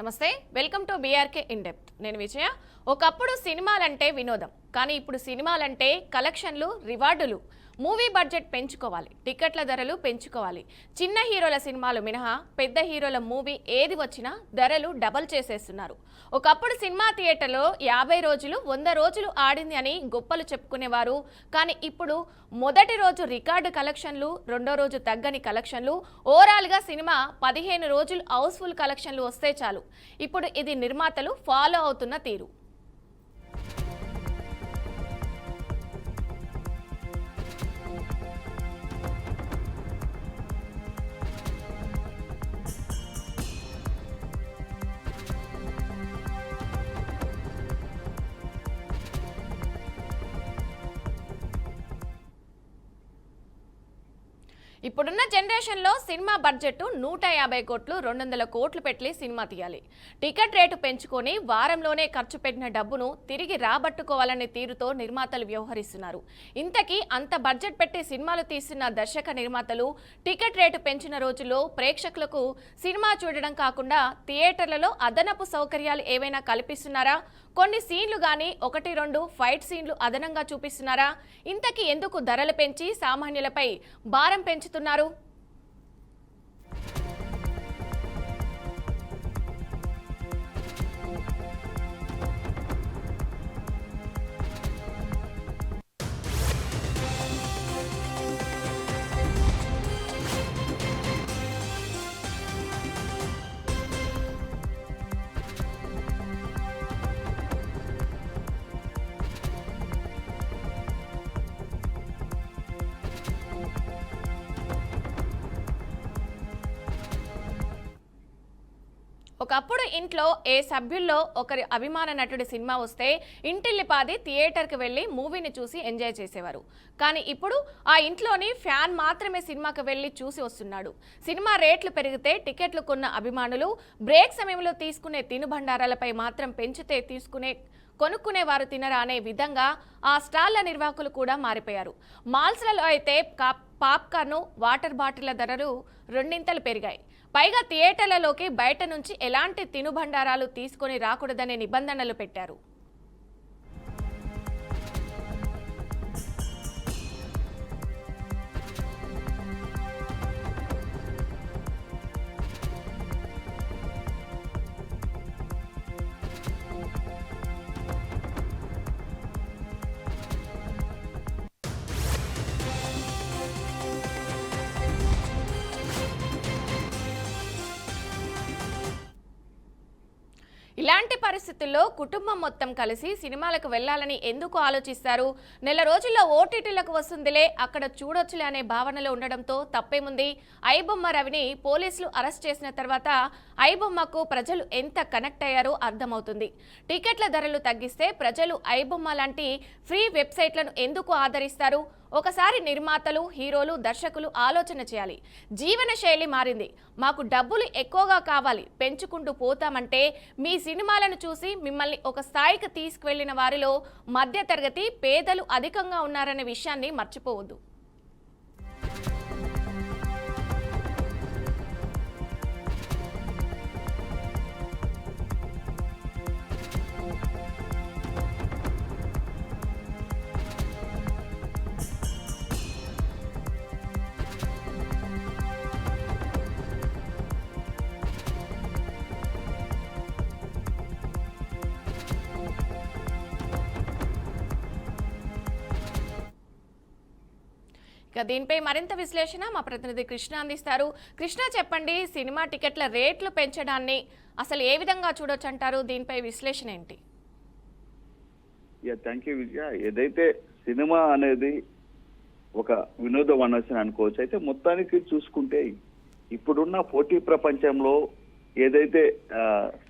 నమస్తే, welcome to BRK in depth. నేను విజయ. ఒకప్పుడు సినిమాలంటే వినోదం, కానీ ఇప్పుడు సినిమాలంటే కలెక్షన్లు, రివార్డులు. మూవీ బడ్జెట్ పెంచుకోవాలి, టికెట్ల ధరలు పెంచుకోవాలి. చిన్న హీరోల సినిమాలు మినహా పెద్ద హీరోల మూవీ ఏది వచ్చినా ధరలు డబల్ చేసేస్తున్నారు. ఒకప్పుడు సినిమా థియేటర్లో 50 రోజులు 100 రోజులు ఆడింది అని గొప్పలు చెప్పుకునేవారు. కానీ ఇప్పుడు మొదటి రోజు రికార్డు కలెక్షన్లు, రెండో రోజు తగ్గని కలెక్షన్లు, ఓవరాల్గా సినిమా 15 రోజులు హౌస్ఫుల్ కలెక్షన్లు వస్తే చాలు. ఇప్పుడు ఇది నిర్మాతలు ఫాలో అవుతున్న తీరు. ఇప్పుడున్న జనరేషన్లో సినిమా బడ్జెట్ 150 కోట్లు 200 కోట్లు పెట్టి సినిమా తీయాలి. టికెట్ రేటు పెంచుకొని వారంలోనే ఖర్చు పెట్టిన డబ్బును తిరిగి రాబట్టుకోవాలనే తీరుతో నిర్మాతలు వ్యవహరిస్తున్నారు. ఇంతకీ అంత బడ్జెట్ పెట్టి సినిమాలు తీస్తున్న దర్శక నిర్మాతలు టికెట్ రేటు పెంచిన రోజుల్లో ప్రేక్షకులకు సినిమా చూడడం కాకుండా థియేటర్లలో అదనపు సౌకర్యాలు ఏవైనా కల్పిస్తున్నారా? కొన్ని సీన్లు గానీ 1-2 ఫైట్ సీన్లు అదనంగా చూపిస్తున్నారా? ఇంతకీ ఎందుకు ధరలు పెంచి సామాన్యులపై భారం పెంచుతున్నారు? ఒకప్పుడు ఇంట్లో ఏ సభ్యుల్లో ఒకరి అభిమాన నటుడి సినిమా వస్తే ఇంటిల్లిపాది థియేటర్కి వెళ్ళి మూవీని చూసి ఎంజాయ్ చేసేవారు. కానీ ఇప్పుడు ఆ ఇంట్లోని ఫ్యాన్ మాత్రమే సినిమాకి వెళ్ళి చూసి వస్తున్నాడు. సినిమా రేట్లు పెరిగితే టికెట్లు కొన్న అభిమానులు బ్రేక్ సమయంలో తీసుకునే తినుబండారాలపై మాత్రం పెంచితే కొనుక్కునే వారు తినరా అనే విధంగా ఆ స్టాళ్ల నిర్వాహకులు కూడా మారిపోయారు. మాల్స్లలో అయితే పాప్కార్న్, వాటర్ బాటిళ్ల ధరలు రెండింతలు పెరిగాయి. పైగా థియేటర్లలోకి బయట నుంచి ఎలాంటి తినుబండారాలు తీసుకొని రాకూడదనే నిబంధనలు పెట్టారు. ఇలాంటి పరిస్థితుల్లో కుటుంబం మొత్తం కలిసి సినిమాలకు వెళ్లాలని ఎందుకు ఆలోచిస్తారు? నెల రోజుల్లో ఓటీటీలకు వస్తుందిలే, అక్కడ చూడొచ్చులే అనే భావనలో ఉండడంతో తప్పేముంది? ఐబొమ్మ రవిని పోలీసులు అరెస్ట్ చేసిన తర్వాత ఐబొమ్మకు ప్రజలు ఎంత కనెక్ట్ అయ్యారో అర్థమవుతుంది. టికెట్ల ధరలు తగ్గిస్తే ప్రజలు ఐబొమ్మ లాంటి ఫ్రీ వెబ్సైట్లను ఎందుకు ఆదరిస్తారు? ఒకసారి నిర్మాతలు, హీరోలు, దర్శకులు ఆలోచన చేయాలి. జీవన శైలి మారింది, మాకు డబ్బులు ఎక్కువగా కావాలి, పెంచుకుంటూ పోతామంటే మీ సినిమాలను చూసి మిమ్మల్ని ఒక స్థాయికి తీసుకువెళ్లిన వారిలో మధ్యతరగతి, పేదలు అధికంగా ఉన్నారనే విషయాన్ని మర్చిపోవద్దు. ఇక దీనిపై మరింత విశ్లేషణ మా ప్రతినిధి కృష్ణ అందిస్తారు. కృష్ణ, చెప్పండి, సినిమా టికెట్ల రేట్లు పెంచడాన్ని అసలు ఏ విధంగా చూడొచ్చు అంటారు? దీనిపై విశ్లేషణ ఏంటి? థ్యాంక్ యూ విజయ. ఏదైతే సినిమా అనేది ఒక వినోద వనరుని అనుకోవచ్చు. అయితే మొత్తానికి చూసుకుంటే ఇప్పుడున్న పోటీ ప్రపంచంలో ఏదైతే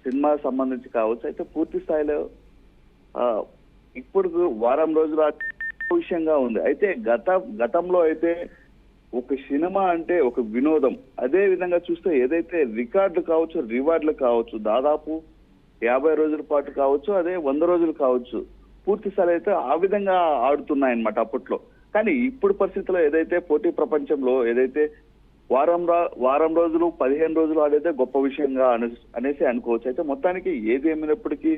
సినిమా సంబంధించి కావచ్చు, అయితే పూర్తి స్థాయిలో ఇప్పుడు వారం రోజుల విషయంగా ఉంది. అయితే గతంలో అయితే ఒక సినిమా అంటే ఒక వినోదం. అదే విధంగా చూస్తే ఏదైతే రికార్డులు కావచ్చు, రివార్డులు కావచ్చు, దాదాపు 50 రోజుల పాటు కావచ్చు, అదే 100 రోజులు కావచ్చు, పూర్తి స్థాయి అయితే ఆ విధంగా ఆడుతున్నాయన్నమాట అప్పట్లో. కానీ ఇప్పుడు పరిస్థితుల్లో ఏదైతే పోటీ ప్రపంచంలో ఏదైతే వారం రోజులు 15 రోజులు ఆడైతే గొప్ప విషయంగా అనేసి అనుకోవచ్చు. అయితే మొత్తానికి ఏది ఏమైనప్పటికీ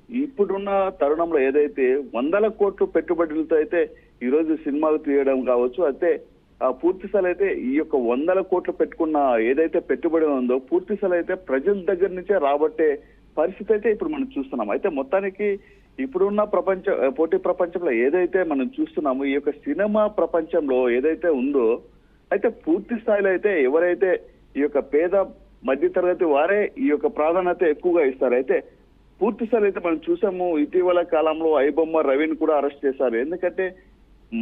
ఇప్పుడున్న తరుణంలో ఏదైతే 100 కోట్లు పెట్టుబడులతో అయితే ఈ రోజు సినిమాలు తీయడం కావచ్చు, అయితే పూర్తి స్థాయి అయితే ఈ యొక్క 100 కోట్లు పెట్టుకున్న ఏదైతే పెట్టుబడి ఉందో పూర్తి స్థాయి అయితే ప్రజల దగ్గర నుంచే రాబట్టే పరిస్థితి అయితే ఇప్పుడు మనం చూస్తున్నాం. అయితే మొత్తానికి ఇప్పుడున్న పోటీ ప్రపంచంలో ఏదైతే మనం చూస్తున్నామో ఈ యొక్క సినిమా ప్రపంచంలో ఏదైతే ఉందో అయితే పూర్తి స్థాయిలో అయితే ఎవరైతే ఈ యొక్క పేద మధ్య తరగతి వారే ఈ యొక్క ప్రాధాన్యత ఎక్కువగా ఇస్తారు. అయితే పూర్తి స్థాయిలో అయితే మనం చూసాము ఇటీవల కాలంలో ఐబొమ్మ రవిని కూడా అరెస్ట్ చేశారు. ఎందుకంటే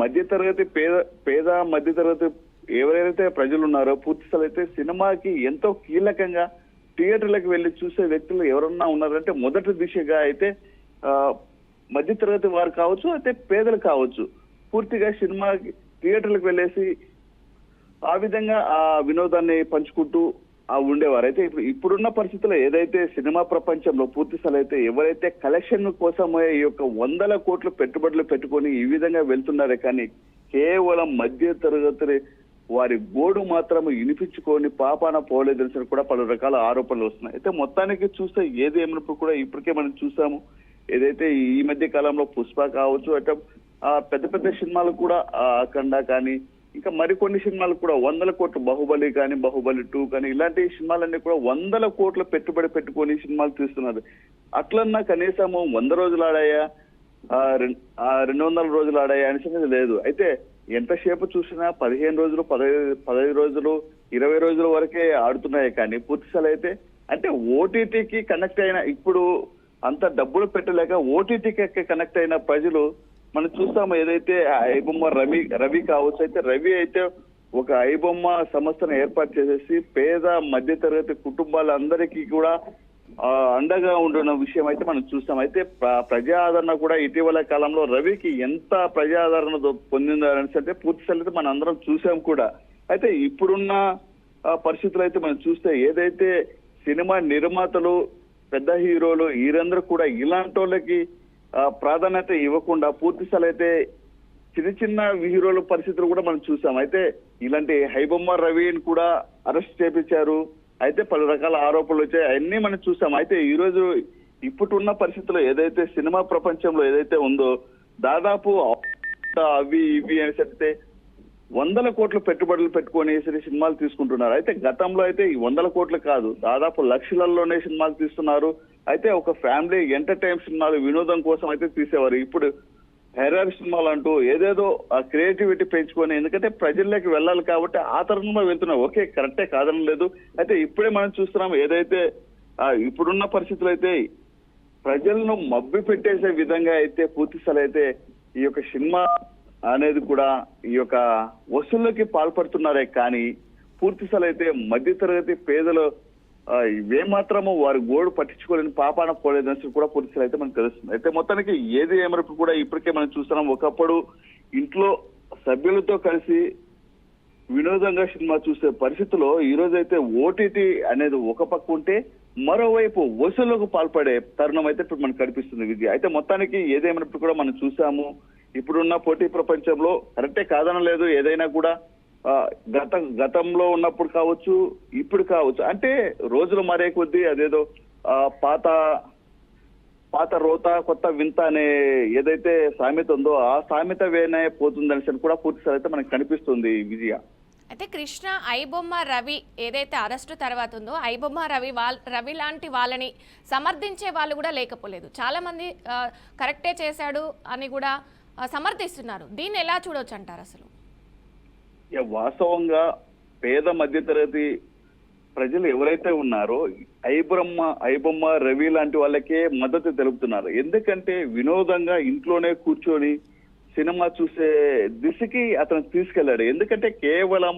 మధ్యతరగతి పేద మధ్యతరగతి ఎవరైతే ప్రజలు ఉన్నారో పూర్తి స్థాయిలో అయితే సినిమాకి ఎంతో కీలకంగా థియేటర్లకు వెళ్లి చూసే వ్యక్తులు ఎవరన్నా ఉన్నారంటే మొదటి దిశగా అయితే మధ్యతరగతి వారు కావచ్చు, అయితే పేదలు కావచ్చు, పూర్తిగా సినిమాకి థియేటర్లకు వెళ్ళేసి ఆ విధంగా ఆ వినోదాన్ని పంచుకుంటూ ఉండేవారు. అయితే ఇప్పుడున్న పరిస్థితుల్లో ఏదైతే సినిమా ప్రపంచంలో పూర్తి స్థాయి అయితే ఎవరైతే కలెక్షన్ కోసమే ఈ యొక్క 100 కోట్లు పెట్టుబడులు పెట్టుకొని ఈ విధంగా వెళ్తున్నారే కానీ కేవలం మధ్య తరగతి వారి గోడు మాత్రం వినిపించుకొని పాపాన పోలేదని కూడా పలు రకాల ఆరోపణలు వస్తున్నాయి. అయితే మొత్తానికి చూస్తే ఏది ఏమైనప్పుడు కూడా ఇప్పటికే మనం చూసాము ఏదైతే ఈ మధ్య కాలంలో పుష్ప కావచ్చు, అంటే పెద్ద పెద్ద సినిమాలు కూడా అఖండ కానీ ఇంకా మరికొన్ని సినిమాలు కూడా 100 కోట్లు, బాహుబలి కానీ, బాహుబలి 2 కానీ ఇలాంటి సినిమాలన్నీ కూడా 100 కోట్ల పెట్టుబడి పెట్టుకొని సినిమాలు తీస్తున్నారు. అట్లన్నా కనీసము 100 రోజులు ఆడాయా 200 రోజులు ఆడాయా అనేది లేదు. అయితే ఎంతసేపు చూసినా 15 రోజులు 15 రోజులు 20 రోజుల వరకే ఆడుతున్నాయి కానీ పూర్తి స్థాయి అయితే అంటే ఓటీటీకి కనెక్ట్ అయిన ఇప్పుడు అంత డబ్బులు పెట్టలేక ఓటీటీకి కనెక్ట్ అయిన ప్రజలు మనం చూస్తాము. ఏదైతే ఐబొమ్మ రవి కావచ్చు, అయితే రవి అయితే ఒక ఐబొమ్మ సంస్థను ఏర్పాటు చేసేసి పేద మధ్యతరగతి కుటుంబాలందరికీ కూడా అండగా ఉంటున్న విషయం అయితే మనం చూస్తాం. అయితే ప్రజా ఆదరణ కూడా ఇటీవల కాలంలో రవికి ఎంత ప్రజా ఆదరణ పొందిందో అంటే పూర్తి స్థాయిలో మనం అందరం చూసాం కూడా. అయితే ఇప్పుడున్న పరిస్థితులు అయితే మనం చూస్తే ఏదైతే సినిమా నిర్మాతలు పెద్ద హీరోలు వీరందరూ కూడా ఇలాంటి వాళ్ళకి ప్రాధాన్యత ఇవ్వకుండా పూర్తి స్థాయి అయితే చిన్న చిన్న హీరోల పరిస్థితులు కూడా మనం చూసాం. అయితే ఇలాంటి ఐబొమ్మ రవిని కూడా అరెస్ట్ చేపించారు. అయితే పలు రకాల ఆరోపణలు వచ్చాయి, అవన్నీ మనం చూసాం. అయితే ఈ రోజు ఇప్పుడున్న పరిస్థితుల్లో ఏదైతే సినిమా ప్రపంచంలో ఏదైతే ఉందో దాదాపు అవి ఇవి అనేసి 100 కోట్ల పెట్టుబడులు పెట్టుకొని సినిమాలు తీసుకుంటున్నారు. అయితే గతంలో అయితే ఈ 100 కోట్లు కాదు, దాదాపు లక్షలలోనే సినిమాలు తీస్తున్నారు. అయితే ఒక ఫ్యామిలీ ఎంటర్టైన్ సినిమాలు వినోదం కోసం అయితే తీసేవారు. ఇప్పుడు హెరార్ సినిమాలు అంటూ ఏదేదో ఆ క్రియేటివిటీ పెంచుకొని, ఎందుకంటే ప్రజల్లోకి వెళ్ళాలి కాబట్టి ఆ తరంలో వెళ్తున్నాం. ఓకే, కరెక్టే, కాదని లేదు. అయితే ఇప్పుడే మనం చూస్తున్నాం ఏదైతే ఇప్పుడున్న పరిస్థితులు అయితే ప్రజలను మబ్బి పెట్టేసే విధంగా అయితే పూర్తి స్థాయి అయితే ఈ యొక్క సినిమా అనేది కూడా ఈ యొక్క వసూళ్లకి పాల్పడుతున్నారే కానీ పూర్తి స్థాయి అయితే మధ్యతరగతి పేదలు ఇవేమాత్రము వారి గోడు పట్టించుకోలేని పాపాన పోలేదని కూడా పూర్తి స్థాయి అయితే మనకు తెలుస్తుంది. అయితే మొత్తానికి ఏది ఏమైనప్పుడు కూడా ఇప్పటికే మనం చూస్తున్నాం, ఒకప్పుడు ఇంట్లో సభ్యులతో కలిసి వినోదంగా సినిమా చూసే పరిస్థితిలో ఈ రోజు అయితే ఓటీటీ అనేది ఒక పక్క ఉంటే మరోవైపు వసూళ్లకు పాల్పడే తరుణం అయితే ఇప్పుడు మనకు కనిపిస్తుంది విజయ్. అయితే మొత్తానికి ఏదేమైనప్పుడు కూడా మనం చూసాము ఇప్పుడున్న పోటీ ప్రపంచంలో కరెక్టే, కాదనలేదు. ఏదైనా కూడా గతంలో ఉన్నప్పుడు కావచ్చు, ఇప్పుడు కావచ్చు, అంటే రోజులు మారే కొద్దీ అదేదో పాత రోత కొత్త వింత అనే ఏదైతే సామెత ఉందో ఆ సామెత వేనే పోతుందని కూడా పూర్తిసారి అయితే మనకు కనిపిస్తుంది విజయ. అయితే కృష్ణ ఐబొమ్మ రవి ఏదైతే అరెస్టు తర్వాత ఉందో ఐబొమ్మ రవి లాంటి వాళ్ళని సమర్థించే వాళ్ళు కూడా లేకపోలేదు. చాలా మంది కరెక్టే చేశాడు అని కూడా సమర్థిస్తున్నారు. దీన్ని ఎలా చూడొచ్చు అంటారు అసలు? వాస్తవంగా పేద మధ్యతరగతి ప్రజలు ఎవరైతే ఉన్నారో ఐబొమ్మ రవి లాంటి వాళ్ళకే మద్దతు తెలుపుతున్నారు. ఎందుకంటే వినోదంగా ఇంట్లోనే కూర్చొని సినిమా చూసే దిశకి అతను తీసుకెళ్లాడు. ఎందుకంటే కేవలం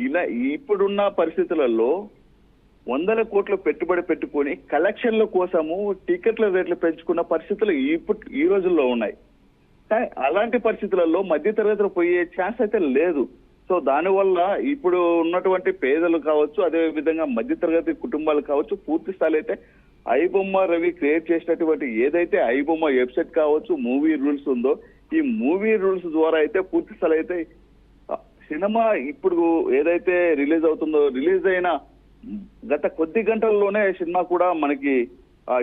ఇలా ఇప్పుడున్న పరిస్థితులలో 100 కోట్ల పెట్టుబడి పెట్టుకొని కలెక్షన్ల కోసము టికెట్ల రేట్లు పెంచుకున్న పరిస్థితులు ఈ రోజుల్లో ఉన్నాయి. కానీ అలాంటి పరిస్థితులలో మధ్యతరగతులు పోయే ఛాన్స్ అయితే లేదు. సో దానివల్ల ఇప్పుడు ఉన్నటువంటి పేదలు కావచ్చు, అదే విధంగా మధ్యతరగతి కుటుంబాలు కావచ్చు, పూర్తి స్థాయి అయితే ఐబొమ్మ రవి క్రియేట్ చేసినటువంటి ఏదైతే ఐబొమ్మ వెబ్సైట్ కావచ్చు, మూవీ రూల్స్ ఉందో ఈ మూవీ రూల్స్ ద్వారా అయితే పూర్తి స్థాయి అయితే సినిమా ఇప్పుడు ఏదైతే రిలీజ్ అవుతుందో, రిలీజ్ అయిన గత కొద్ది గంటల్లోనే సినిమా కూడా మనకి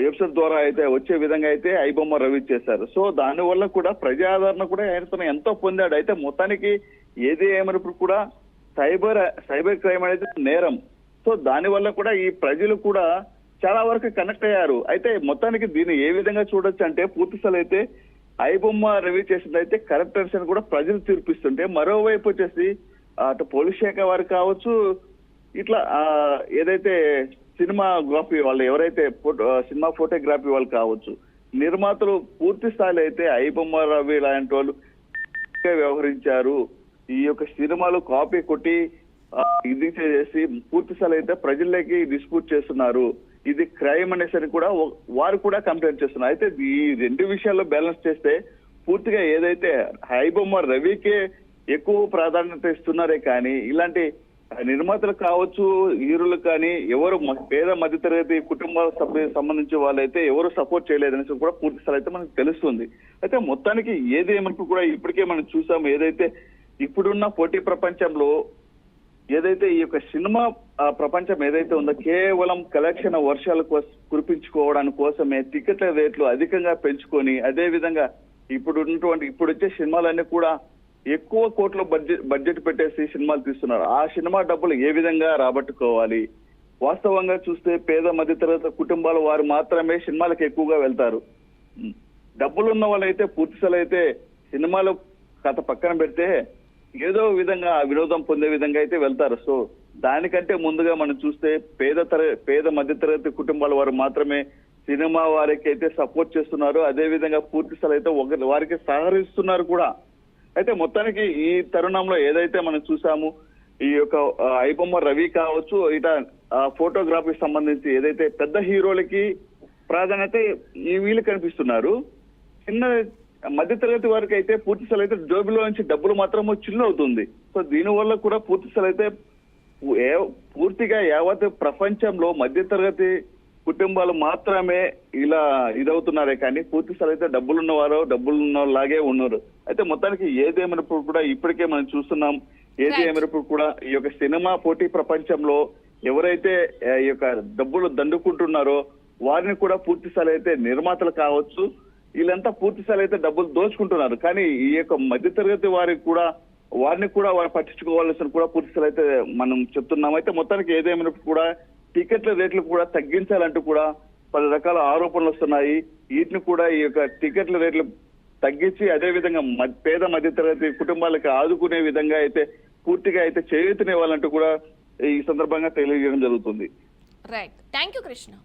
ఎపిసోడ్ ద్వారా అయితే వచ్చే విధంగా అయితే ఐబొమ్మ రవి చేశారు. సో దాని వల్ల కూడా ప్రజాదరణ కూడా ఆయనతో ఎంతో పొందాడు. అయితే మొత్తానికి ఏది ఏమైనప్పుడు కూడా సైబర్ క్రైమ్ అనేది నేరం. సో దాని వల్ల కూడా ఈ ప్రజలు కూడా చాలా వరకు కనెక్ట్ అయ్యారు. అయితే మొత్తానికి దీన్ని ఏ విధంగా చూడొచ్చు అంటే, పూర్తిస్థాయి అయితే ఐబొమ్మ రవి చేసింది అయితే కరెక్ట్ అని కూడా ప్రజలు తీర్పిస్తుంటే, మరోవైపు వచ్చేసి అటు పోలీస్ శాఖ వారు కావచ్చు, ఇట్లా ఏదైతే సినిమాగ్రఫీ వాళ్ళు ఎవరైతే సినిమా ఫోటోగ్రఫీ వాళ్ళు కావచ్చు, నిర్మాతలు పూర్తి స్థాయిలో అయితే ఐబొమ్మ రవి లాంటి వాళ్ళు వ్యవహరించారు. ఈ యొక్క సినిమాలు కాపీ కొట్టి ఇది చేసి పూర్తి స్థాయిలో అయితే ప్రజల్లోకి డిస్ప్యూట్ చేస్తున్నారు, ఇది క్రైమ్ అనేసరి కూడా వారు కూడా కంప్లైంట్ చేస్తున్నారు. అయితే ఈ రెండు విషయాల్లో బ్యాలెన్స్ చేస్తే పూర్తిగా ఏదైతే ఐబొమ్మ రవికే ఎక్కువ ప్రాధాన్యత ఇస్తున్నారే కానీ ఇలాంటి నిర్మాతలు కావచ్చు, హీరోలు కానీ ఎవరు పేద మధ్యతరగతి కుటుంబ సభ్యులకు సంబంధించిన వాళ్ళైతే ఎవరు సపోర్ట్ చేయలేదనేసి కూడా పూర్తి స్థాయి అయితే మనకు తెలుస్తుంది. అయితే మొత్తానికి ఏది ఏమనుకు కూడా ఇప్పటికే మనం చూసాము, ఏదైతే ఇప్పుడున్న పోటీ ప్రపంచంలో ఏదైతే ఈ యొక్క సినిమా ప్రపంచం ఏదైతే ఉందో కేవలం కలెక్షన్ వర్షాలు కురిపించుకోవడానికి కోసమే టికెట్ల రేట్లు అధికంగా పెంచుకొని, అదే విధంగా ఇప్పుడు వచ్చే సినిమాలన్నీ కూడా ఎక్కువ కోట్ల బడ్జెట్ పెట్టేసి సినిమాలు తీస్తున్నారు. ఆ సినిమా డబ్బులు ఏ విధంగా రాబట్టుకోవాలి? వాస్తవంగా చూస్తే పేద మధ్యతరగతి కుటుంబాల వారు మాత్రమే సినిమాలకు ఎక్కువగా వెళ్తారు. డబ్బులున్న వాళ్ళైతే పూర్తిస్థాయి అయితే సినిమాలు కథ పక్కన పెడితే ఏదో విధంగా వినోదం పొందే విధంగా అయితే వెళ్తారు. సో దానికంటే ముందుగా మనం చూస్తే పేద మధ్యతరగతి కుటుంబాల వారు మాత్రమే సినిమా వారికి అయితే సపోర్ట్ చేస్తున్నారు. అదే విధంగా పూర్తి స్థాయి అయితే వారికి సహకరిస్తున్నారు కూడా. అయితే మొత్తానికి ఈ తరుణంలో ఏదైతే మనం చూసాము, ఈ యొక్క ఐబొమ్మ రవి కావచ్చు, ఇట ఫోటోగ్రఫీకి సంబంధించి ఏదైతే పెద్ద హీరోలకి ప్రాధాన్యత ఈ వీళ్ళు కనిపిస్తున్నారు, చిన్న మధ్యతరగతి వారికి అయితే పూర్తి స్థాయి అయితే జోబులో నుంచి డబ్బులు మాత్రం చిల్లు అవుతుంది. సో దీనివల్ల కూడా పూర్తి స్థాయి అయితే పూర్తిగా యావత్ ప్రపంచంలో మధ్యతరగతి కుటుంబాలు మాత్రమే ఇలా ఇదవుతున్నారే కానీ పూర్తి స్థాయి అయితే డబ్బులున్న లాగే ఉన్నారు. అయితే మొత్తానికి ఏదేమైనప్పుడు కూడా ఇప్పటికే మనం చూస్తున్నాం, ఏదేమైనప్పుడు కూడా ఈ యొక్క సినిమా పోటీ ప్రపంచంలో ఎవరైతే ఈ యొక్క డబ్బులు దండుకుంటున్నారో వారిని కూడా పూర్తి స్థాయి అయితే నిర్మాతలు కావచ్చు, వీళ్ళంతా పూర్తి స్థాయి అయితే డబ్బులు దోచుకుంటున్నారు. కానీ ఈ యొక్క మధ్యతరగతి వారిని కూడా వారు పట్టించుకోవాల్సిన కూడా పూర్తి స్థాయి అయితే మనం చెప్తున్నాం. అయితే మొత్తానికి ఏదేమైనప్పుడు కూడా టికెట్ల రేట్లు కూడా తగ్గించాలంటూ కూడా పలు రకాల ఆరోపణలు వస్తున్నాయి. వీటిని కూడా ఈ యొక్క టికెట్ల రేట్లు తగ్గించి అదే విధంగా పేద మధ్యతరగతి కుటుంబాలకు ఆదుకునే విధంగా అయితే పూర్తిగా అయితే చేయూతనివ్వాలంటూ కూడా ఈ సందర్భంగా తెలియజేయడం జరుగుతుంది. Right, thank you Krishna.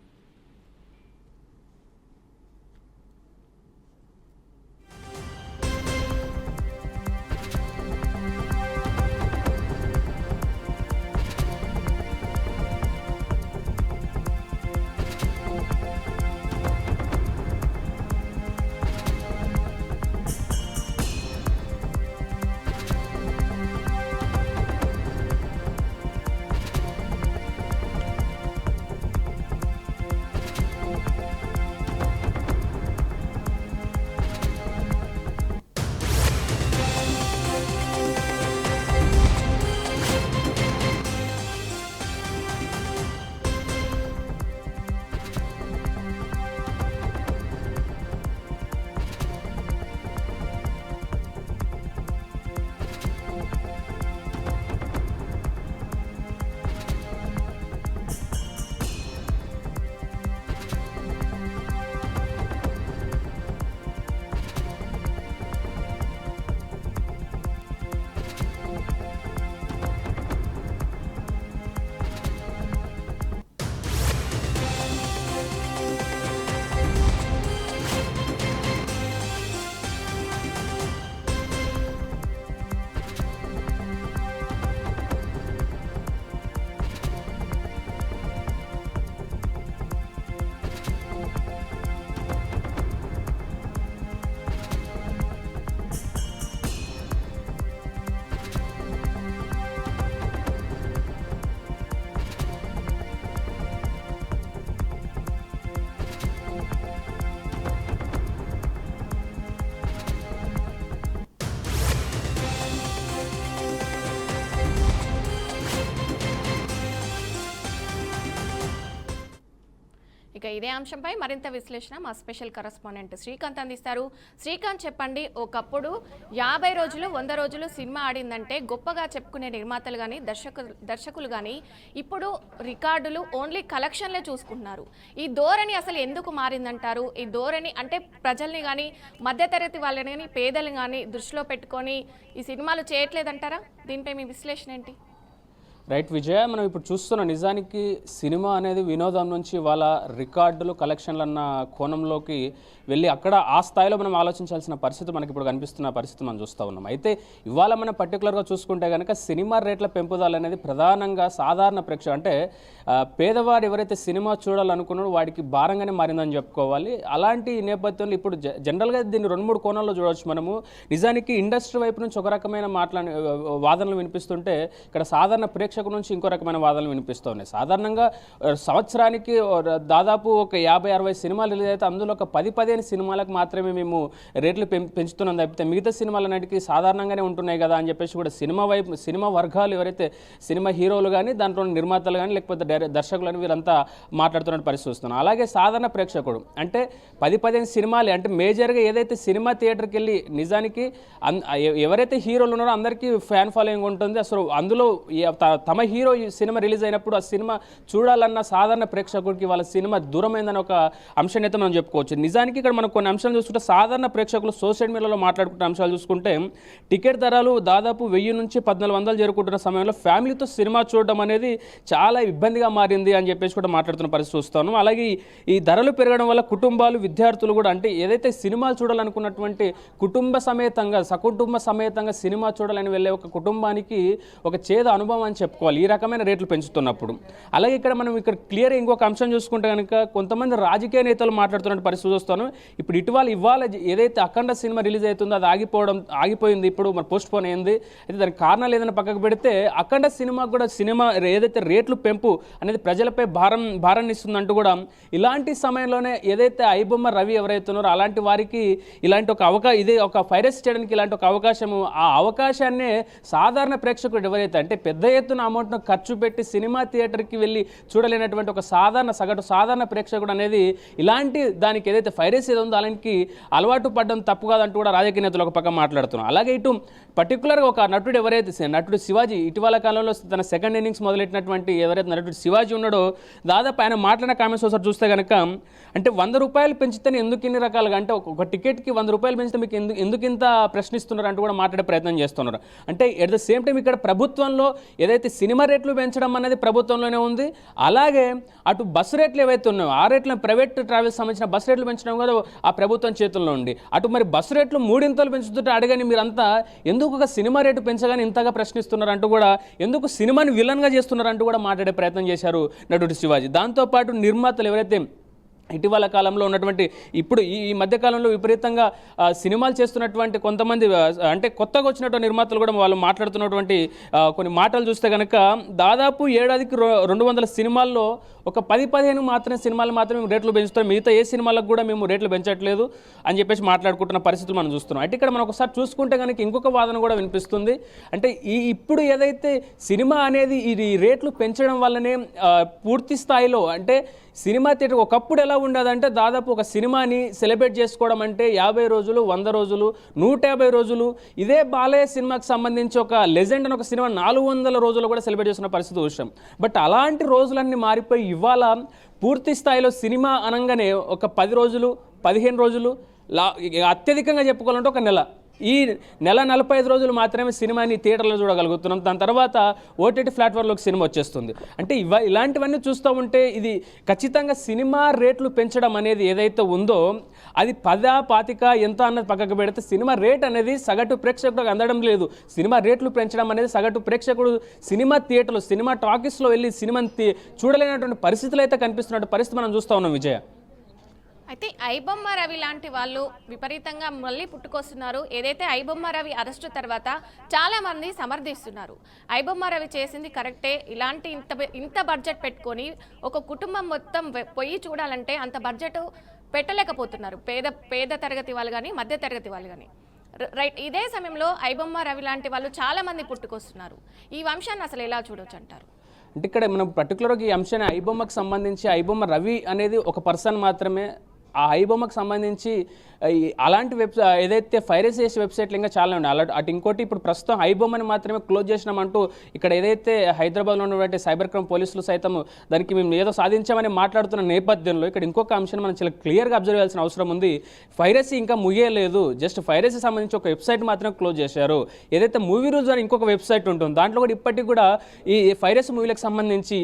ఇక ఇదే అంశంపై మరింత విశ్లేషణ మా స్పెషల్ కరెస్పాండెంట్ శ్రీకాంత్ అందిస్తారు. శ్రీకాంత్, చెప్పండి, ఒకప్పుడు 50 రోజులు 100 రోజులు సినిమా ఆడిందంటే గొప్పగా చెప్పుకునే నిర్మాతలు కానీ దర్శకులు కానీ ఇప్పుడు రికార్డులు ఓన్లీ కలెక్షన్లే చూసుకుంటున్నారు. ఈ ధోరణి అసలు ఎందుకు మారిందంటారు? ఈ ధోరణి అంటే ప్రజల్ని కానీ మధ్యతరగతి వాళ్ళని కానీ పేదలు కానీ దృష్టిలో పెట్టుకొని ఈ సినిమాలు చేయట్లేదంటారా? దీనిపై మీ విశ్లేషణ ఏంటి? రైట్ విజయ, మనం ఇప్పుడు చూస్తున్న నిజానికి సినిమా అనేది వినోదం నుంచి వాళ్ళ రికార్డులు కలెక్షన్లు అన్న కోణంలోకి వెళ్ళి అక్కడ ఆ స్థాయిలో మనం ఆలోచించాల్సిన పరిస్థితి మనకి ఇప్పుడు కనిపిస్తున్న పరిస్థితి మనం చూస్తూ ఉన్నాం. అయితే ఇవాళ మనం పర్టికులర్గా చూసుకుంటే కనుక సినిమా రేట్ల పెంపుదల అనేది ప్రధానంగా సాధారణ ప్రేక్షకులు అంటే పేదవాడు ఎవరైతే సినిమా చూడాలనుకున్నాడో వాడికి భారంగానే మారిందని చెప్పుకోవాలి. అలాంటి నేపథ్యంలో ఇప్పుడు జనరల్గా దీన్ని 2-3 కోణాల్లో చూడవచ్చు మనము. నిజానికి ఇండస్ట్రీ వైపు నుంచి ఒక రకమైన వాదనలు వినిపిస్తుంటే ఇక్కడ సాధారణ ప్రేక్షకుల నుంచి ఇంకో రకమైన వాదనలు వినిపిస్తున్నాయి. సాధారణంగా సంవత్సరానికి దాదాపు ఒక 50-60 సినిమాలు రిలీజ్ అయితే అందులో ఒక 10-15 సినిమాలకు మాత్రమే మేము రేట్లు పెంచుతున్నాం తప్పితే మిగతా సినిమాలన్నిటికీ సాధారణంగానే ఉంటున్నాయి కదా అని చెప్పేసి కూడా సినిమా వర్గాలు ఎవరైతే సినిమా హీరోలు కానీ దాంట్లో నిర్మాతలు కానీ లేకపోతే దర్శకులు అని వీరంతా మాట్లాడుతున్న పరిస్థితి వస్తున్నాం. అలాగే సాధారణ ప్రేక్షకుడు అంటే 10-15 సినిమాలు అంటే మేజర్గా ఏదైతే సినిమా థియేటర్కి వెళ్ళి నిజానికి ఎవరైతే హీరోలు ఉన్నారో అందరికీ ఫ్యాన్ ఫాలోయింగ్ ఉంటుంది. అసలు అందులో తమ హీరో సినిమా రిలీజ్ అయినప్పుడు ఆ సినిమా చూడాలన్న సాధారణ ప్రేక్షకుడికి వాళ్ళ సినిమా దూరమైందని ఒక అంశాన్ని అయితే మనం చెప్పుకోవచ్చు. నిజానికి ఇక్కడ మనం కొన్ని అంశాలు చూసుకుంటే సాధారణ ప్రేక్షకులు సోషల్ మీడియాలో మాట్లాడుకుంటున్న అంశాలు చూసుకుంటే టికెట్ ధరలు దాదాపు 1000 నుంచి 1400 చేరుకుంటున్న సమయంలో ఫ్యామిలీతో సినిమా చూడడం అనేది చాలా ఇబ్బందిగా మారింది అని చెప్పేసి కూడా మాట్లాడుతున్న పరిస్థితి చూస్తాను. అలాగే ఈ ధరలు పెరగడం వల్ల కుటుంబాలు విద్యార్థులు కూడా అంటే ఏదైతే సినిమాలు చూడాలనుకున్నటువంటి సకుటుంబ సమేతంగా సినిమా చూడాలని వెళ్ళే ఒక కుటుంబానికి ఒక చేదు అనుభవం అని చెప్పుకోవాలి ఈ రకమైన రేట్లు పెంచుతున్నప్పుడు. అలాగే మనం క్లియర్ ఇంకొక అంశం చూసుకుంటే కనుక కొంతమంది రాజకీయ నేతలు మాట్లాడుతున్న పరిస్థితి చూస్తాను. ఇప్పుడు ఇవాళ ఏదైతే అఖండ సినిమా రిలీజ్ అవుతుందో అది ఆగిపోయింది, ఇప్పుడు మరి పోస్ట్ పోన్ అయింది. అయితే దానికి కారణాలు ఏదైనా పక్కకు పెడితే అఖండ సినిమాకు కూడా ఏదైతే రేట్లు పెంపు అనేది ప్రజలపై భారాన్ని ఇస్తుందంటూ కూడా ఇలాంటి సమయంలోనే ఏదైతే ఐబొమ్మ రవి ఎవరైతే ఉన్నారో అలాంటి వారికి ఇలాంటి ఒక ఫైరస్ చేయడానికి ఇలాంటి ఒక అవకాశము, ఆ అవకాశాన్నే సాధారణ ప్రేక్షకుడు ఎవరైతే అంటే పెద్ద ఎత్తున అమౌంట్ను ఖర్చు పెట్టి సినిమా థియేటర్కి వెళ్ళి చూడలేనటువంటి ఒక సగటు సాధారణ ప్రేక్షకుడు అనేది ఇలాంటి దానికి ఏదైతే ఫైరస్ ఏదో ఉందో అలాంటి అలవాటు పడడం తప్పు కాదంటూ కూడా రాజకీయ నేతలు ఒక పక్క మాట్లాడుతున్నారు. అలాగే ఇటు పర్టికులర్గా ఒక నటుడు శివాజీ ఇటీవల కాలంలో తన సెకండ్ ఇన్నింగ్స్ మొదలెట్టినటువంటి ఎవరైతే నటుడు శివాజీ ఉన్నాడో దాదాపు ఆయన మాట్లాడిన కామెంట్స్ ఒకసారి చూస్తే కనుక అంటే 100 రూపాయలు పెంచితేనే ఎందుకు ఇన్ని రకాలుగా అంటే ఒక టికెట్కి 100 రూపాయలు పెంచితే మీకు ఎందుకు ఇంత ప్రశ్నిస్తున్నారు అంటూ కూడా మాట్లాడే ప్రయత్నం చేస్తున్నారు. అంటే ఎట్ ద సేమ్ టైం ఇక్కడ ప్రభుత్వంలో ఏదైతే సినిమా రేట్లు పెంచడం అనేది ప్రభుత్వంలోనే ఉంది. అలాగే అటు బస్సు రేట్లు ఏవైతే ఉన్నాయో ఆ రేట్లను ప్రైవేట్ ట్రావెల్స్ సంబంధించిన బస్సు రేట్లు పెంచడం కూడా ఆ ప్రభుత్వం చేతుల్లో ఉంది. అటు మరి బస్సు రేట్లు 3 పెంచుతుంటే అడగని మీరంతా ఎందుకు ఒక సినిమా రేటు పెంచగానే ఇంతగా ప్రశ్నిస్తున్నారు అంటూ కూడా ఎందుకు సినిమాని విలన్గా చేస్తున్నారు అంటూ కూడా మాట్లాడే ప్రయత్నం చేశారు నటుడు శివాజీ. దాంతోపాటు నిర్మాతలు ఎవరైతే ఇటీవల కాలంలో ఉన్నటువంటి ఇప్పుడు ఈ మధ్యకాలంలో విపరీతంగా సినిమాలు చేస్తున్నటువంటి కొంతమంది అంటే కొత్తగా వచ్చినటువంటి నిర్మాతలు కూడా వాళ్ళు మాట్లాడుతున్నటువంటి కొన్ని మాటలు చూస్తే కనుక దాదాపు ఏడాదికి 200 సినిమాల్లో ఒక 10-15 మాత్రమే సినిమాలు మాత్రమే రేట్లు పెంచుతాం, మిగతా ఏ సినిమాలకు కూడా మేము రేట్లు పెంచట్లేదు అని చెప్పేసి మాట్లాడుకుంటున్న పరిస్థితులు మనం చూస్తున్నాం. అంటే ఇక్కడ మనం ఒకసారి చూసుకుంటే కనుక ఇంకొక వాదన కూడా వినిపిస్తుంది. అంటే ఇప్పుడు ఏదైతే సినిమా అనేది ఈ రేట్లు పెంచడం వల్లనే పూర్తి స్థాయిలో అంటే సినిమా థియేటర్ ఒకప్పుడు ఎలా ఉండదంటే దాదాపు ఒక సినిమాని సెలబ్రేట్ చేసుకోవడం అంటే 50 రోజులు 100 రోజులు 150 రోజులు ఇదే బాలయ్య సినిమాకి సంబంధించి ఒక లెజెండ్ అని ఒక సినిమా 400 రోజులు కూడా సెలబ్రేట్ చేస్తున్న పరిస్థితి చూసాం. బట్ అలాంటి రోజులన్నీ మారిపోయి ఇవాళ పూర్తి స్థాయిలో సినిమా అనగానే ఒక 10 రోజులు 15 రోజులు అత్యధికంగా చెప్పుకోవాలంటే ఒక నెల, ఈ నెల 45 రోజులు మాత్రమే సినిమాని థియేటర్లో చూడగలుగుతున్నాం. దాని తర్వాత ఓటీటీ ప్లాట్ఫామ్లోకి సినిమా వచ్చేస్తుంది. అంటే ఇలాంటివన్నీ చూస్తూ ఉంటే ఇది ఖచ్చితంగా సినిమా రేట్లు పెంచడం అనేది ఏదైతే ఉందో అది 10-25 ఎంత అన్నది పక్కకు పెడితే సినిమా రేట్ అనేది సగటు ప్రేక్షకుడికి అందడం లేదు. సినిమా రేట్లు పెంచడం అనేది సగటు ప్రేక్షకుడు సినిమా థియేటర్లో సినిమా టాకీస్లో వెళ్ళి సినిమాని చూడలేనటువంటి పరిస్థితులు అయితే కనిపిస్తున్నటువంటి పరిస్థితి మనం చూస్తూ ఉన్నాం విజయ. అయితే ఐబొమ్మ రవి లాంటి వాళ్ళు విపరీతంగా మళ్ళీ పుట్టుకొస్తున్నారు. ఏదైతే ఐబొమ్మ రవి అరెస్టు తర్వాత చాలా మంది సమర్థిస్తున్నారు. ఐబొమ్మ రవి చేసింది కరెక్టే, ఇలాంటి ఇంత బడ్జెట్ పెట్టుకొని ఒక కుటుంబం మొత్తం పోయి చూడాలంటే అంత బడ్జెట్ పెట్టలేకపోతున్నారు పేద తరగతి వాళ్ళు కానీ మధ్య తరగతి వాళ్ళు కానీ. రైట్, ఇదే సమయంలో ఐబొమ్మ రవి లాంటి వాళ్ళు చాలా మంది పుట్టుకొస్తున్నారు. ఈ వంశాన్ని అసలు ఎలా చూడొచ్చు అంటారు? అంటే ఇక్కడ మనం పర్టికులర్గా ఈ అంశాన్ని ఐబొమ్మకు సంబంధించి ఐబొమ్మ రవి అనేది ఒక పర్సన్ మాత్రమే. ఆ ఐబొమ్మకు సంబంధించి అలాంటి ఏదైతే పైరసీ చేసే వెబ్సైట్లు ఇంకా చాలా ఉన్నాయి. అటు ఇంకోటి ఇప్పుడు ప్రస్తుతం ఐబొమ్మని మాత్రమే క్లోజ్ చేసినామంటూ ఇక్కడ ఏదైతే హైదరాబాద్లో ఉన్నటువంటి సైబర్ క్రైమ్ పోలీసులు సైతం దానికి మేము ఏదో సాధించామని మాట్లాడుతున్న నేపథ్యంలో ఇక్కడ ఇంకొక అంశాన్ని మనం చాలా క్లియర్గా అబ్జర్వ్ చేయాల్సిన అవసరం ఉంది. పైరసీ ఇంకా ముగియలేదు, జస్ట్ పైరసీ సంబంధించి ఒక వెబ్సైట్ మాత్రం క్లోజ్ చేశారు. ఏదైతే మూవీ రూల్స్ అని ఇంకొక వెబ్సైట్ ఉంటుంది, దాంట్లో కూడా ఇప్పటికి కూడా ఈ పైరసీ మూవీలకు సంబంధించి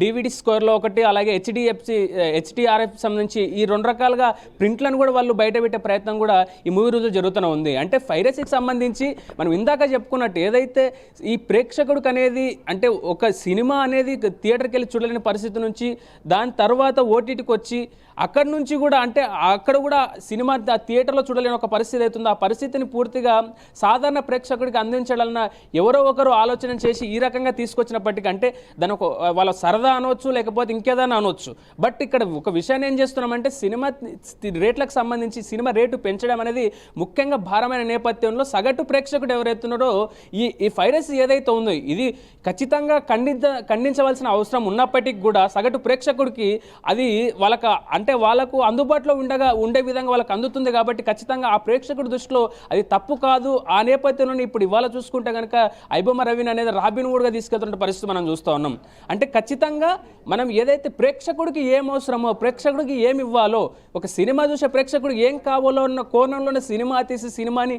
DVD స్కోర్లో ఒకటి, అలాగే HDRF సంబంధించి ఈ 2 రకాలుగా ప్రింట్లను కూడా వాళ్ళు బయట పెట్టే ప్రయత్నం కూడా ఈ మూవీ రోజులు జరుగుతూనే ఉంది. అంటే పైరసీకి సంబంధించి మనం ఇందాక చెప్పుకున్నట్టు ఏదైతే ఈ ప్రేక్షకుడికి అనేది అంటే ఒక సినిమా అనేది థియేటర్కి వెళ్ళి చూడలేని పరిస్థితి నుంచి దాని తర్వాత OTTకి వచ్చి అక్కడి నుంచి కూడా అంటే అక్కడ కూడా సినిమా థియేటర్లో చూడలేని ఒక పరిస్థితి అవుతుంది. ఆ పరిస్థితిని పూర్తిగా సాధారణ ప్రేక్షకుడికి అందించాలన్న ఎవరో ఒకరు ఆలోచన చేసి ఈ రకంగా తీసుకొచ్చినప్పటికీ అంటే దాని ఒక వాళ్ళ సరదా అనవచ్చు, లేకపోతే ఇంకేదైనా అనవచ్చు. బట్ ఇక్కడ ఒక విషయాన్ని ఏం చేస్తున్నామంటే సినిమా రేట్లకు సంబంధించి సినిమా రేటు పెంచడం అనేది ముఖ్యంగా భారమైన నేపథ్యంలో సగటు ప్రేక్షకుడు ఎవరైతున్నారో ఈ పైరసీ ఏదైతే ఉందో ఇది ఖచ్చితంగా ఖండించవలసిన అవసరం ఉన్నప్పటికీ కూడా సగటు ప్రేక్షకుడికి అది వాళ్ళకు అందుబాటులో ఉండే విధంగా వాళ్ళకి అందుతుంది కాబట్టి ఖచ్చితంగా ఆ ప్రేక్షకుడి దృష్టిలో అది తప్పు కాదు. ఆ నేపథ్యంలో ఇప్పుడు ఇవాళ చూసుకుంటే కనుక ఐబొమ్మ రవిని అనేది రాబిన్హుడ్గా తీసుకెళ్తున్న పరిస్థితి మనం చూస్తూ ఉన్నాం. అంటే ఖచ్చితంగా మనం ఏదైతే ప్రేక్షకుడికి ఏం అవసరమో, ప్రేక్షకుడికి ఏమి ఇవ్వాలో, ఒక సినిమా చూసే ప్రేక్షకుడికి ఏం కావాలో ఉన్న కోణంలోనే సినిమా తీసి సినిమాని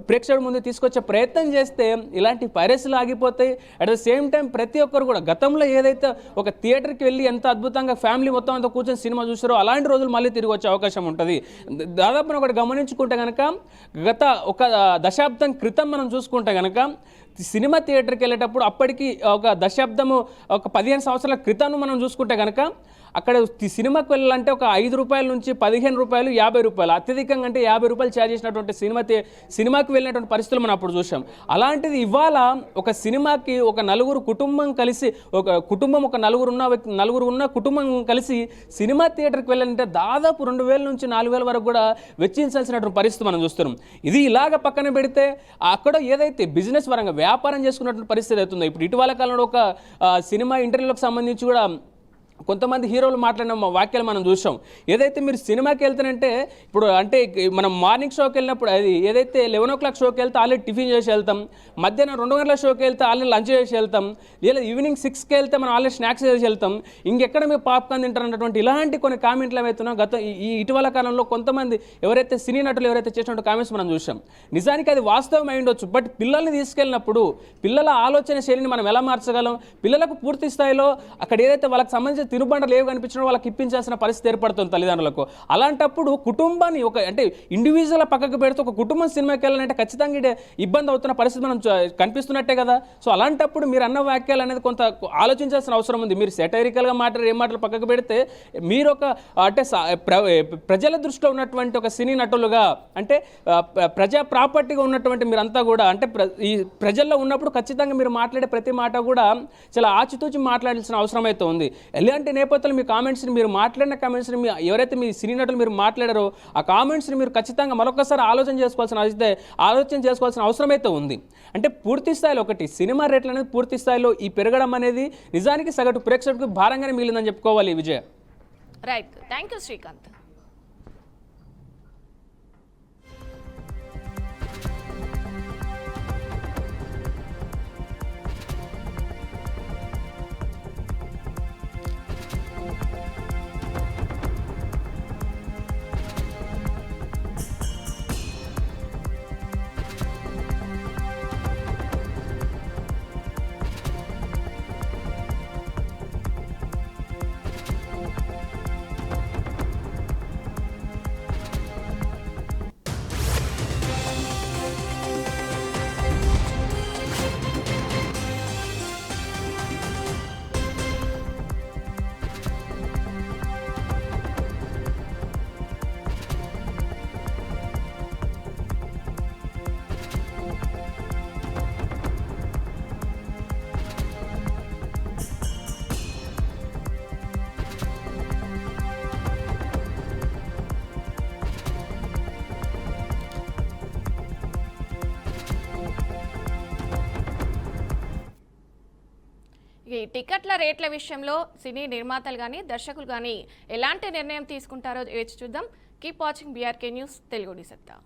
ప్రేక్షకుడి ముందు తీసుకొచ్చే ప్రయత్నం చేస్తే ఇలాంటి పైరసీలు ఆగిపోతాయి. అట్ ద సేమ్ టైం ప్రతి ఒక్కరు కూడా గతంలో ఏదైతే ఒక థియేటర్కి వెళ్ళి ఎంత అద్భుతంగా ఫ్యామిలీ మొత్తం అంతా కూర్చొని సినిమా చూసారో అలాంటి రోజులు మళ్ళీ తిరిగి వచ్చే అవకాశం ఉంటుంది. దాదాపు ఒకటి గమనించుకుంటే కనుక గత ఒక దశాబ్దం క్రితం మనం చూసుకుంటే కనుక సినిమా థియేటర్కి వెళ్ళేటప్పుడు అప్పటికి ఒక దశాబ్దము ఒక 15 సంవత్సరాల క్రితం మనం చూసుకుంటే కనుక అక్కడ సినిమాకి వెళ్ళాలంటే ఒక 5 రూపాయల నుంచి 15 రూపాయలు, 50 రూపాయలు, అత్యధికంగా అంటే 50 రూపాయలు ఛార్జ్ చేసినటువంటి సినిమాకి వెళ్ళినటువంటి పరిస్థితులు మనం అప్పుడు చూసాం. అలాంటిది ఇవాళ ఒక సినిమాకి ఒక నలుగురు కుటుంబం కలిసి ఒక నలుగురు ఉన్న కుటుంబం కలిసి సినిమా థియేటర్కి వెళ్ళాలంటే దాదాపు 2000 నుంచి 4000 వరకు కూడా వెచ్చించాల్సినటువంటి పరిస్థితి మనం చూస్తున్నాం. ఇది ఇలాగ పక్కన పెడితే అక్కడ ఏదైతే బిజినెస్ పరంగా వ్యాపారం చేసుకున్నటువంటి పరిస్థితి అవుతుందో ఇప్పుడు ఇటీవల కాలంలో ఒక సినిమా ఇంటర్వ్యూలకు సంబంధించి కూడా కొంతమంది హీరోలు మాట్లాడిన వాక్యాలు మనం చూసాం. ఏదైతే మీరు సినిమాకి వెళ్తానంటే ఇప్పుడు అంటే మనం మార్నింగ్ షోకి వెళ్ళినప్పుడు అది ఏదైతే 11 o'clock షోకి వెళ్తే ఆల్రెడీ టిఫిన్ చేసి వెళ్తాం, మధ్యాహ్నం 2 గంటల షోకి వెళ్తే ఆల్రెడీ లంచ్ చేసి వెళ్తాం, లేదా ఈవినింగ్ 6కి వెళ్తే మనం ఆల్రెడీ స్నాక్స్ చేసి వెళ్తాం, ఇంకెక్కడ మీరు పాప్కార్న్ తింటారన్నటువంటి ఇలాంటి కొన్ని కామెంట్లు ఏమవుతున్నాం ఈ ఇటీవల కాలంలో కొంతమంది ఎవరైతే సినీ నటులు ఎవరైతే చేసినటువంటి కామెంట్స్ మనం చూసాం. నిజానికి అది వాస్తవం అయి ఉండొచ్చు, బట్ పిల్లల్ని తీసుకెళ్ళినప్పుడు పిల్లల ఆలోచన శైలిని మనం ఎలా మార్చగలం? పిల్లలకు పూర్తి స్థాయిలో అక్కడ ఏదైతే వాళ్ళకి సంబంధించిన తినుబండలు ఏవి కనిపించడం వాళ్ళకి ఇప్పించాల్సిన పరిస్థితి ఏర్పడుతుంది తల్లిదండ్రులకు. అలాంటప్పుడు కుటుంబాన్ని అంటే ఇండివిజువల్ పక్కకు పెడితే ఒక కుటుంబం సినిమాకి వెళ్ళాలంటే ఖచ్చితంగా ఇబ్బంది అవుతున్న పరిస్థితి మనం కనిపిస్తున్నట్టే కదా. సో అలాంటప్పుడు మీరు అన్న వాక్యాలు అనేది కొంత ఆలోచించాల్సిన అవసరం ఉంది. మీరు సెటైరికల్గా మాట్లాడే మాటలు పక్కకు పెడితే మీరు ఒక అంటే ప్రజల దృష్టిలో ఉన్నటువంటి ఒక సినీ నటులుగా అంటే ప్రజా ప్రాపర్టీగా ఉన్నటువంటి మీరంతా కూడా అంటే ఈ ప్రజల్లో ఉన్నప్పుడు ఖచ్చితంగా మీరు మాట్లాడే ప్రతి మాట కూడా చాలా ఆచితూచి మాట్లాడాల్సిన అవసరం అయితే ఉంది. ఎలాంటి నేపథ్యంలో మీ కామెంట్స్ని మీరు మాట్లాడిన కామెంట్స్ని ఎవరైతే మీ సినీ నటులు మీరు మాట్లాడారో ఆ కామెంట్స్ని మీరు ఖచ్చితంగా మరొకసారి ఆలోచన చేసుకోవాల్సిన అవసరం అయితే ఉంది. అంటే పూర్తి స్థాయిలో ఒకటి సినిమా రేట్లు అనేది పూర్తి స్థాయిలో ఈ పెరగడం అనేది నిజానికి సగటు ప్రేక్షకుడికి భారంగానే మిగిలిందని చెప్పుకోవాలి. Vijay, right, thank you Srikanth. టికెట్ల రేట్ల విషయంలో సినీ నిర్మాతలు కానీ దర్శకులు కానీ ఎలాంటి నిర్ణయం తీసుకుంటారో వేచి చూద్దాం. Keep watching BRK news Telugu సత్తా.